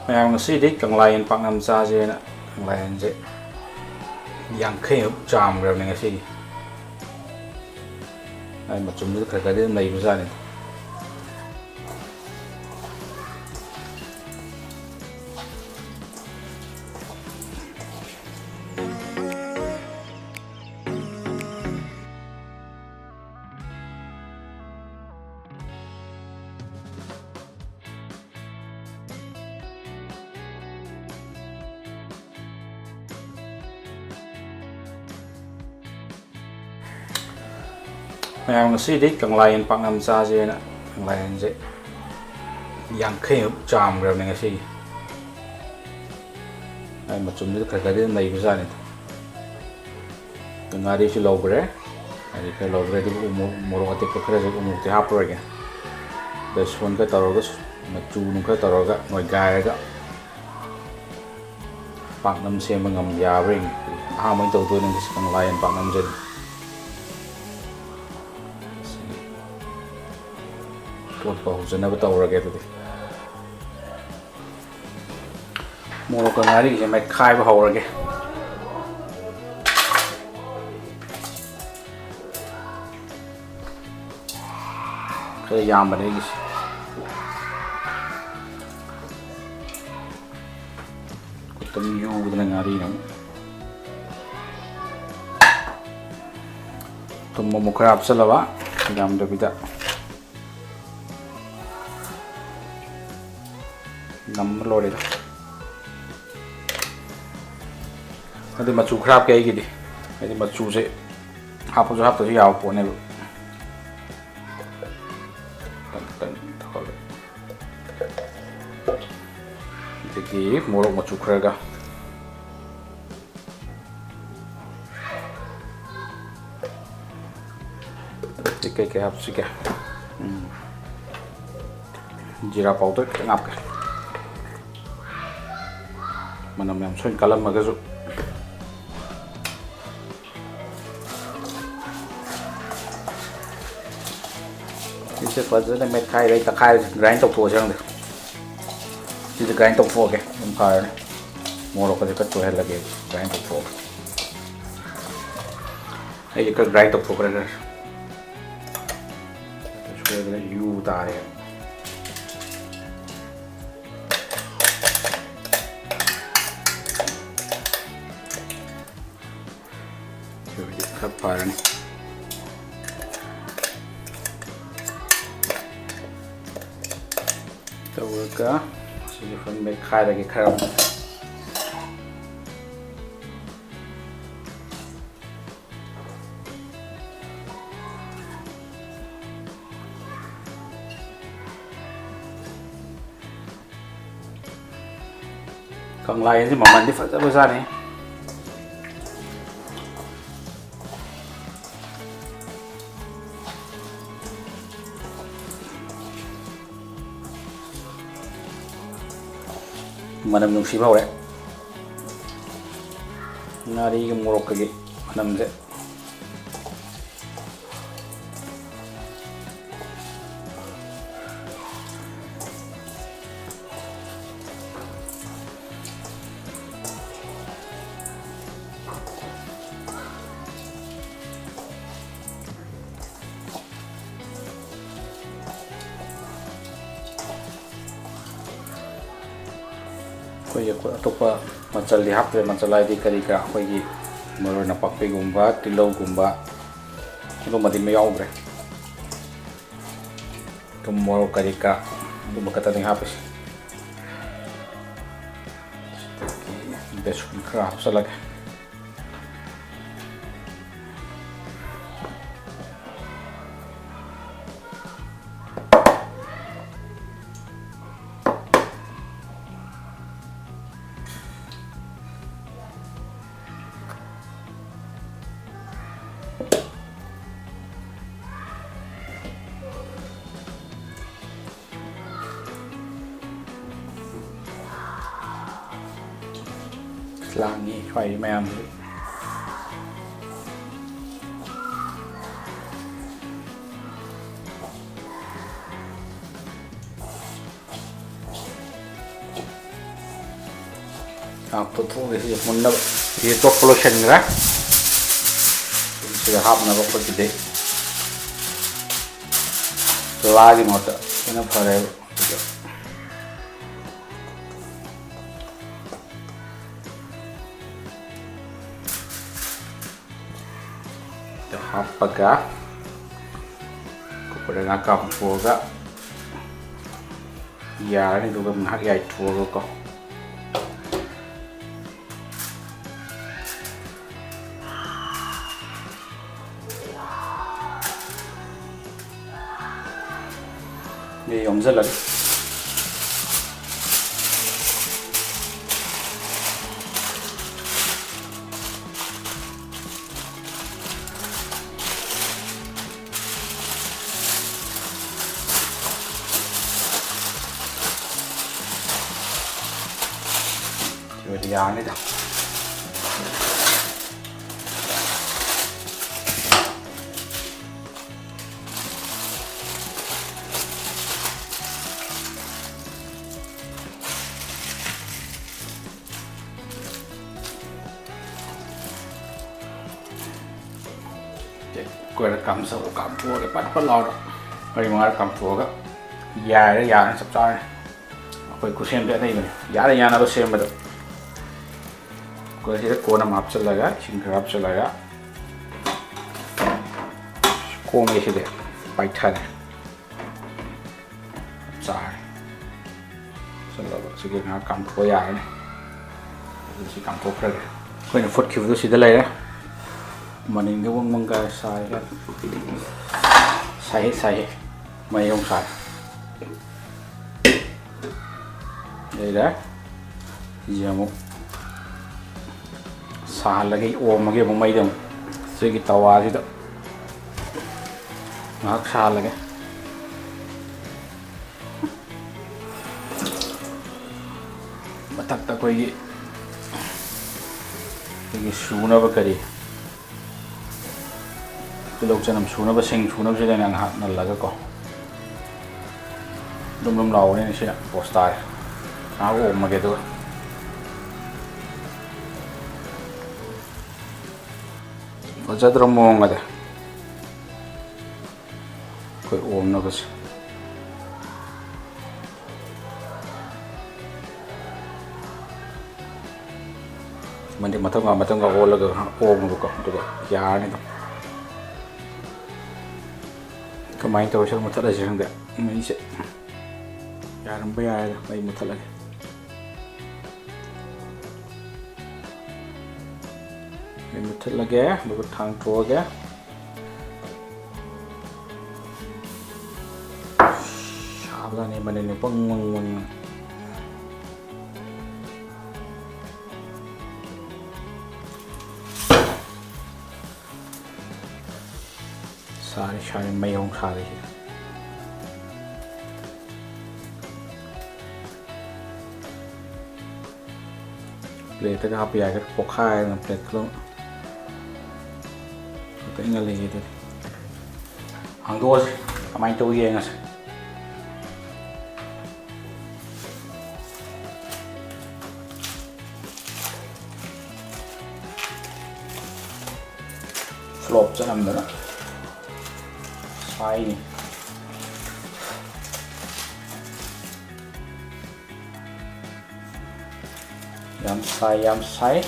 ꯃꯌꯥꯝ ꯉꯁꯤꯗꯤ Kanglayen Paknam ꯆꯥꯁꯦꯅ Kanglayenꯁꯦ ꯌꯥꯡꯈꯩꯃꯨꯛ ꯆꯥꯝꯈ꯭ꯔꯕꯅꯦ ꯉꯁꯤꯒꯤ. ꯑꯩ ꯃꯆꯨꯝꯗꯨꯗ ꯈꯔ ꯈꯔꯗꯤ ꯑꯗꯨꯝ ꯂꯩꯕꯖꯥꯠꯅꯤ. ꯃꯌꯥꯝ ꯉꯁꯤꯗꯤ Kanglayen Paknam ꯆꯥꯁꯦꯅ Kanglayenꯁꯦ ꯌꯥꯡꯈꯩꯃꯨꯛ ꯆꯥꯝꯈ꯭ꯔꯕꯅꯦ ꯉꯁꯤꯒꯤ. ꯑꯩ ꯃꯆꯨꯝꯗꯨꯗ ꯈꯔ ꯈꯔꯗꯤ ꯑꯗꯨꯝ ꯂꯩꯕꯖꯥꯠꯅꯤ. ꯉꯥꯔꯤꯁꯨ ꯂꯧꯈ꯭ꯔꯦ. ꯉꯥꯔꯤ ꯈꯔ ꯂꯧꯈ꯭ꯔꯦ ꯑꯗꯨꯒ ꯃꯣꯔꯣꯛ ꯑꯇꯦꯛꯄ ꯈꯔꯁꯨ ꯎꯃꯣꯛꯇꯤ ꯍꯥꯞꯄꯔꯣꯏꯒꯦ. ꯕꯦꯁꯣꯟ ꯈꯔ ꯇꯧꯔꯒ ꯃꯆꯨ ꯅꯨꯡ ꯈꯔ ꯇꯧꯔꯒ ꯅꯣꯏꯒꯥꯏꯔꯒ ꯄꯥꯛꯅꯝ ꯁꯦꯝꯕ ꯌꯥꯕ꯭ꯔꯥ ꯌꯦꯡꯒꯦ. ꯑꯍꯥꯟꯕ ꯑꯣꯏꯅ ꯇꯧꯗꯣꯏꯅꯦ Kanglayen ꯄꯥꯛꯅꯝꯁꯦ. ꯇꯣꯠꯄ ꯍꯧꯖꯅꯕ ꯇꯧꯔꯒꯦ ꯑꯗꯨꯗꯤ. ꯃꯣꯔꯣꯛꯀ ꯉꯥꯔꯤꯒꯤꯁꯦ ꯃꯩꯈꯥꯏꯕ ꯍꯧꯔꯒꯦ. ꯈꯔ ꯌꯥꯝꯕꯅꯦ ꯑꯩꯒꯤꯁꯦ. ꯈꯨꯠꯇꯪ ꯌꯨꯕꯗꯅ ꯉꯥꯔꯤꯅ ꯑꯃꯨꯛ. ꯊꯨꯝ ꯑꯃꯨꯛ ꯈꯔ ꯍꯥꯞꯆꯜꯂꯕ ꯌꯥꯝꯗꯕꯤꯗ. ꯅꯝꯕ ꯂꯣꯏꯔꯦꯗ. ꯑꯗꯨ ꯃꯆꯨ ꯈꯔ ꯍꯥꯞꯀꯦ ꯑꯩꯒꯤꯗꯤ. ꯍꯥꯏꯗꯤ ꯃꯆꯨꯁꯦ ꯍꯥꯞꯄꯁꯨ ꯍꯥꯞꯇꯁꯨ ꯌꯥꯕ ꯄꯣꯠꯅꯦꯕ. ꯑꯗꯒꯤ ꯃꯣꯔꯣꯛ ꯃꯆꯨ ꯈꯔꯒ. ꯀꯩꯀꯩ ꯍꯥꯞꯁꯤꯒꯦ. ꯖꯤꯔꯥ ꯄꯥꯎꯗꯔ ꯈꯤꯇꯪ ꯍꯥꯞꯀꯦ. ꯃꯅꯝ ꯌꯥꯝ ꯁꯣꯏꯅ ꯀꯜꯂꯝꯃꯒꯁꯨ. ꯁꯤꯁꯦ ꯐꯖꯅ ꯃꯦꯠꯈꯥꯏꯔ ꯇꯛꯈꯥꯏꯔ ꯒ꯭ꯔꯥꯏꯟ ꯇꯧꯊꯣꯛꯑꯁꯤ ꯈꯪꯗꯦ. ꯁꯤꯁꯦ ꯒ꯭ꯔꯥꯏꯟ ꯇꯧꯊꯣꯛꯑꯒꯦ ꯑꯗꯨꯝ ꯐꯔꯅꯤ. ꯃꯣꯔꯣꯛꯀꯁꯦ ꯈꯔ ꯇꯣꯏꯍꯜꯂꯒꯦ ꯒ꯭ꯔꯥꯏꯟ ꯇꯧꯊꯣꯛꯑꯒ. ꯑꯩꯁꯦ ꯈꯔ ꯒ꯭ꯔꯥꯏꯟ ꯇꯧꯊꯣꯛꯈ꯭ꯔꯦ ꯈꯔ. ꯁꯣꯏꯗꯅ ꯌꯨ ꯇꯥꯔꯦ. ꯈꯔ ꯐꯔꯅꯤ. ꯇꯧꯔꯒ ꯁꯤꯁꯦ ꯐꯖꯅ ꯃꯦꯠꯈꯥꯏꯔꯒꯦ ꯈꯔ. Kanglayenꯁꯤ ꯃꯃꯜꯗꯤ ꯐꯖꯕꯖꯥꯠꯅꯤ. ꯃꯅꯝ ꯅꯨꯡꯁꯤꯕ ꯍꯧꯔꯦ. ꯉꯥꯔꯤꯒ ꯃꯣꯔꯣꯛꯀꯒꯤ ꯃꯅꯝꯁꯦ. ꯑꯩꯈꯣꯏꯒꯤ ꯑꯇꯣꯞꯄ ꯃꯆꯜꯗꯤ ꯍꯥꯞꯇ꯭ꯔꯦ. ꯃꯆꯜ ꯍꯥꯏꯗꯤ ꯀꯔꯤ ꯀꯔꯥ ꯑꯩꯈꯣꯏꯒꯤ ꯃꯔꯣꯏ ꯅꯄꯥꯛꯄꯤꯒꯨꯝꯕ ꯇꯤꯜꯍꯧꯒꯨꯝꯕ ꯑꯗꯨꯝꯕꯗꯤ ꯌꯥꯎꯗ꯭ꯔꯦ. ꯊꯨꯝ ꯃꯣꯔꯣꯛ ꯀꯔꯤ ꯀꯔꯥ ꯑꯗꯨꯝꯕ ꯈꯛꯇꯅꯤ ꯍꯥꯞꯄꯤꯁꯦ. ꯕꯦꯁꯣꯟ ꯈꯔ ꯍꯥꯞꯆꯜꯂꯒꯦ. ꯂꯥꯡꯉꯤ ꯁ꯭ꯋꯥꯏ ꯃꯌꯥꯝꯁꯤ. ꯉꯥꯛꯇ ꯊꯣꯛꯑꯒ ꯁꯤ ꯃꯨꯟꯅꯕ ꯁꯤ ꯇꯣꯛꯄ ꯂꯣꯏꯁꯤꯟꯈ꯭ꯔꯦ ꯁꯤꯗ ꯍꯥꯞꯅꯕ ꯑꯩꯈꯣꯏꯒꯤꯗꯤ ꯂꯥꯒꯤ ꯃꯍꯨꯠꯇ ꯍꯦꯟꯅ ꯐꯔꯦꯕ happaga kupada ngakam fuga yari duga ngak yai fuga ko ni yomzalag 양이다. Quay cầm sầu cầm thua cái bắt bắt lò đó, bây giờ cầm thua cái dài nó sắp cho này, quay cố xem cái này này, giá là nhà nào xem mà được. Ko sida kona map chalaga chingrap chalaga ko me sida paitha char chalaga sige nga kam tho ya ne si kam tho phra ko ne phot khiu sida lai ra maning ga wang mang ga sai ga sai mai yong sai đây đó giờ một xả là cái ôm mà cái bông mây đồng rồi cái tàu gì đó nó xả là cái mà thật ta coi cái sú nó vào cái gì cái lâu chân nằm sú nó vào sinh sú nó sẽ đây ngang hạt nó là cái cỏ đom lầu này sẽ post-style áo ôm mà cái thôi Fazadra monga de koi om na bas mandi matanga ola ga om ko to ya ni to kamai to shal matala jang de mai se ya ram ba ya mai matala mình thích là ghé một thằng tua ghé sao ra này mình này bông măng sai mấy không sai đi lấy tất cả hấp cái bọc khai làm plate luôn cái này là gì đây hàng đua làm anh tôi nghe nè flop cho nằm nữa xoay này yam say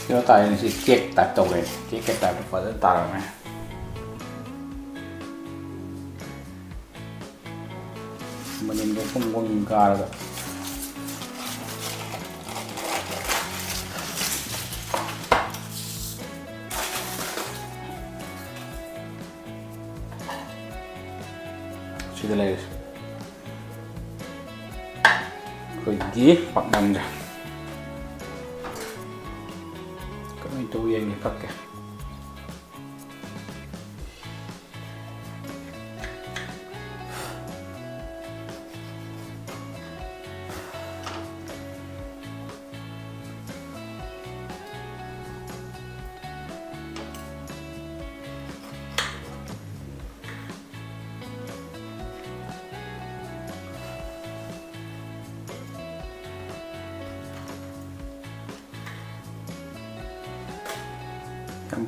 cái tay này sẽ chết tại đầu này chết cái tay phải đến tay này mình nó không quăng ca rồi sudah lagi pergi Paknam dah kami tu yang dipakai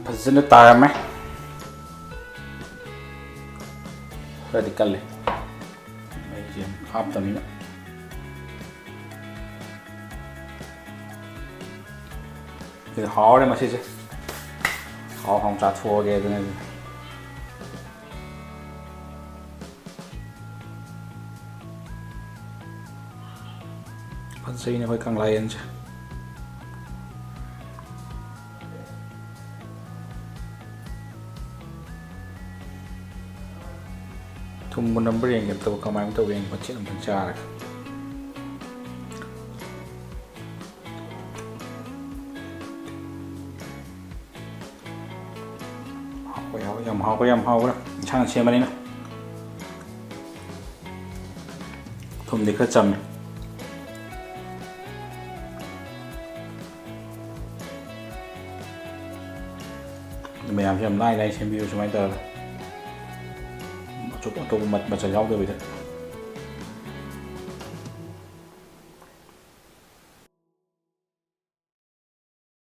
फजन तारमे खरदी कल हापतमीना हावरे मसीसे हाव हम चाथोगे फजैने अखोई कंग्लायेनसे थुम number येंगे तो कमाई तो येंगे बच्चे number 4 हाव यम हाव इंसान सेमनीना थुमदी खर चम मैम से लाइ लाइ सेम सुमाय तौर अतोप मत मचल यादबीद